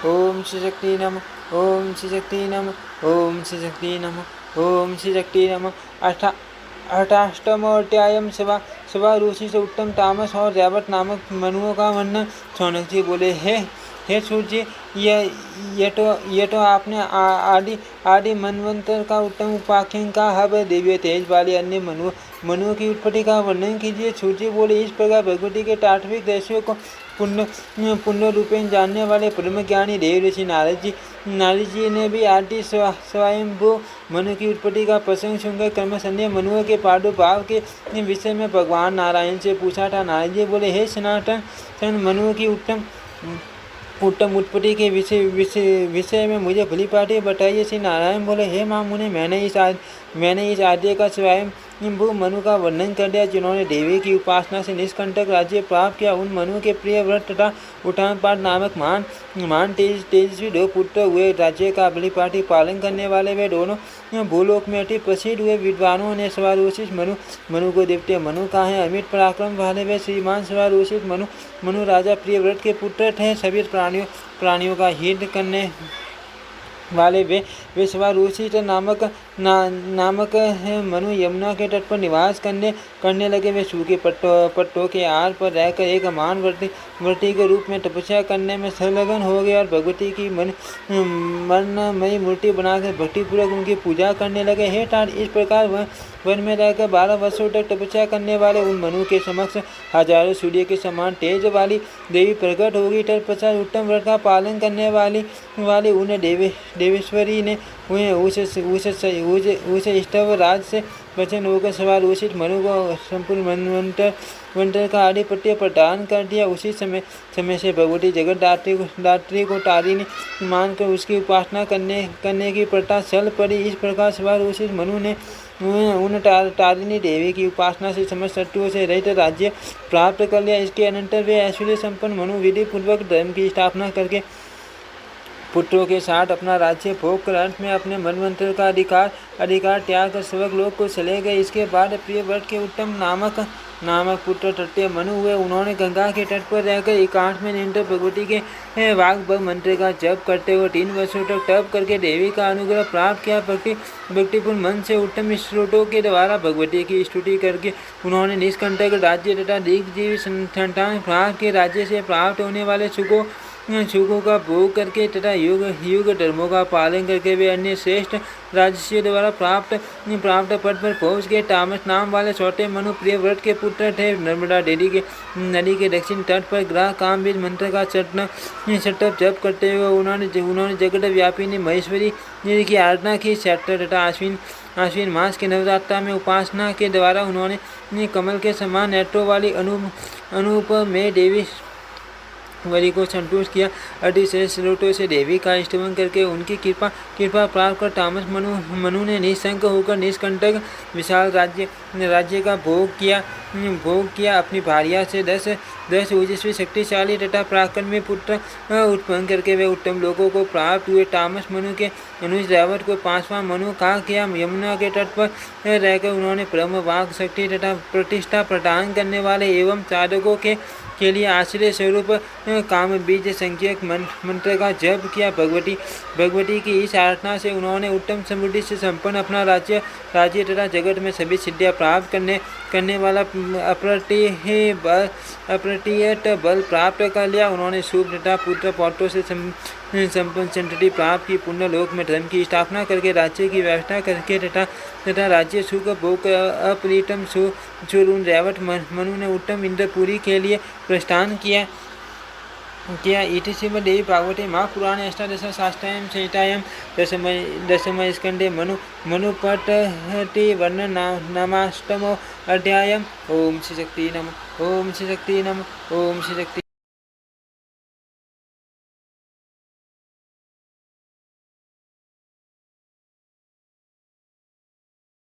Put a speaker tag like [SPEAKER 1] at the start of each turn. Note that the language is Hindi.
[SPEAKER 1] ओम श्री शक्ति नमः। ओम श्री शक्ति नमः। ओम श्री शक्ति नमः। ओम श्री शक्ति नमः। अष्टाष्टमोऽध्यायम् सवा ऋषि से उत्तम तामस और रैवत नामक मनुओं का वर्णन। शौनक जी बोले, हे सूर्य, ये तो आपने आदि मनवंतर का उत्तम उपाख्यान का हब दिव्य तेज वाले अन्य मनुओं की उत्पत्ति का वर्णन कीजिए। सूर्य बोले, इस प्रकार भगवती के तात्विक दृश्यों को पुण्य रूपेण जानने वाले परम ज्ञानी देव ऋषि नारद जी ने भी आदि स्वयंभू मनु की उत्पत्ति का प्रसंग सुनकर कर्मसंध्या मनुओं के प्रादुर्भाव के विषय में भगवान नारायण से पूछा था। नारद जी बोले, हे सनातन मनुओं की उत्तम उत्पत्ति के विषय में मुझे भली भांति बताइए। श्री नारायण बोले, हे महामुनि, मैंने इस आद्य का स्वयं भू मनु का वर्णन कर दिया, जिन्होंने देवी की उपासना से निष्कंटक राज्य प्राप्त किया। उन मनु के प्रिय व्रत तथा उत्तानपाद नामक महान तेजस्वी दो पुत्र हुए। राज्य का भली भांति पालन करने वाले वे दोनों भूलोक में अति प्रसिद्ध हुए। विद्वानों ने सवारोषित मनु को देवते मनु कहा है। अमित पराक्रम वाले वे श्रीमान सवारोषित मनु राजा प्रियव्रत के पुत्र थे। सभी प्राणियों का हित करने वाले वे सवारोषित नामक मनु यमुना के तट पर निवास करने लगे। वे सूखे पट्टों के आर पर रहकर एक महान व्रती के रूप में तपस्या करने में संलग्न हो गए और भगवती की मरणमयी मूर्ति बनाकर भक्तिपूर्वक उनकी पूजा करने लगे। हे तात, इस प्रकार वन में रहकर 12 वर्षों तक तपस्या करने वाले उन मनु के समक्ष हजारों सूर्य के समान तेज वाली देवी प्रकट होगी। तत्पश्चात उत्तम व्रत का पालन करने वाली उन्हें देवेश्वरी ने उसे स्तव राज से वचन होकर सवारोषित मनु को संपूर्ण मनवंतर का आधिपत्य प्रदान कर दिया। उसी समय से भगवती जगत दात्री को तारिणी मानकर उसकी उपासना करने की प्रथा चल पड़ी। इस प्रकार सवारोषित मनु ने उन तारिणी देवी की उपासना से समस्त शत्रुओं से रहित राज्य प्राप्त कर लिया। इसके अनंतर वे ऐश्वर्य संपन्न मनु विधि पूर्वक धर्म की स्थापना करके पुत्रों के साथ अपना राज्य भोग कर अंत में अपने मनवंतर का अधिकार त्याग कर स्वर्ग लोक को चले गए। इसके बाद प्रियव्रत के उत्तम नामक पुत्र तृतीय मनु हुए। उन्होंने गंगा के तट पर रहकर एकांत में निरंतर भगवती के वाग्भव मंत्र का जप करते हुए 3 वर्षों तक तप करके देवी का अनुग्रह प्राप्त किया। भक्तिपूर्ण मन से उत्तम स्रोतों के द्वारा भगवती की स्तुति करके उन्होंने निष्कंटक राज्य तथा दीर्घजीवी संतान प्राप्त के राज्य से प्राप्त होने वाले सुखों का भोग करके तथा युग धर्मों का पालन करके वे अन्य श्रेष्ठ राजस्व द्वारा प्राप्त पद पर पहुँच गए। तामस नाम वाले छोटे मनु प्रियव्रत के पुत्र थे। नर्मदा नदी के दक्षिण तट पर ग्रह कामबीज मंत्र का छटप जप करते हुए उन्होंने जगत व्यापिनी महेश्वरी की आराधना की। चैत्र तथा आश्विन मास के नवरात्रा में उपासना के द्वारा उन्होंने कमल के समान नेत्रों वाली अनूप में देवी वरी को संतुष्ट किया। अतिश्रेष्ठ स्रोतों से देवी का स्तवन करके उनकी कृपा प्राप्त कर तामस मनु ने निशंक होकर निष्कंटक विशाल राज्य का भोग किया। अपनी भार्या से 10 ओजस्वी शक्तिशाली तथा पराक्रमी पुत्र उत्पन्न करके वे उत्तम लोगों को प्राप्त हुए। तामस मनु के अनुज रैवत को 5वां मनु कहा गया। यमुना के तट पर रहकर उन्होंने ब्रह्म वाक शक्ति तथा प्रतिष्ठा प्रदान करने वाले एवं साधकों के लिए आश्रय स्वरूप काम बीज संख्यक मंत्र का जप किया। भगवती की इस आराधना से उन्होंने उत्तम समृद्धि से संपन्न अपना राज्य तथा जगत में सभी सिद्धियां प्राप्त करने वाला अप्रतिहत बल प्राप्त कर लिया। उन्होंने शुभ तथा पुत्र पौत्रों से संपन्न संतति प्राप्त की। पुण्य लोक में धर्म की स्थापना करके राज्य की व्यवस्था करके तथा राज्य सुख भोग अपरीतम सुरुन रैवत मनु ने उत्तम इंद्रपुरी के लिए प्रस्थान किया। इति श्रीमद्देवी भागवते महापुराणे अष्टादशशास्त्रायां संहितायां दशम स्कन्धे मनुपतति वर्णनामाष्टमो अध्यायः। ओम श्री शक्ति नमः। ओम श्री शक्ति नमः। ओम श्री शक्ति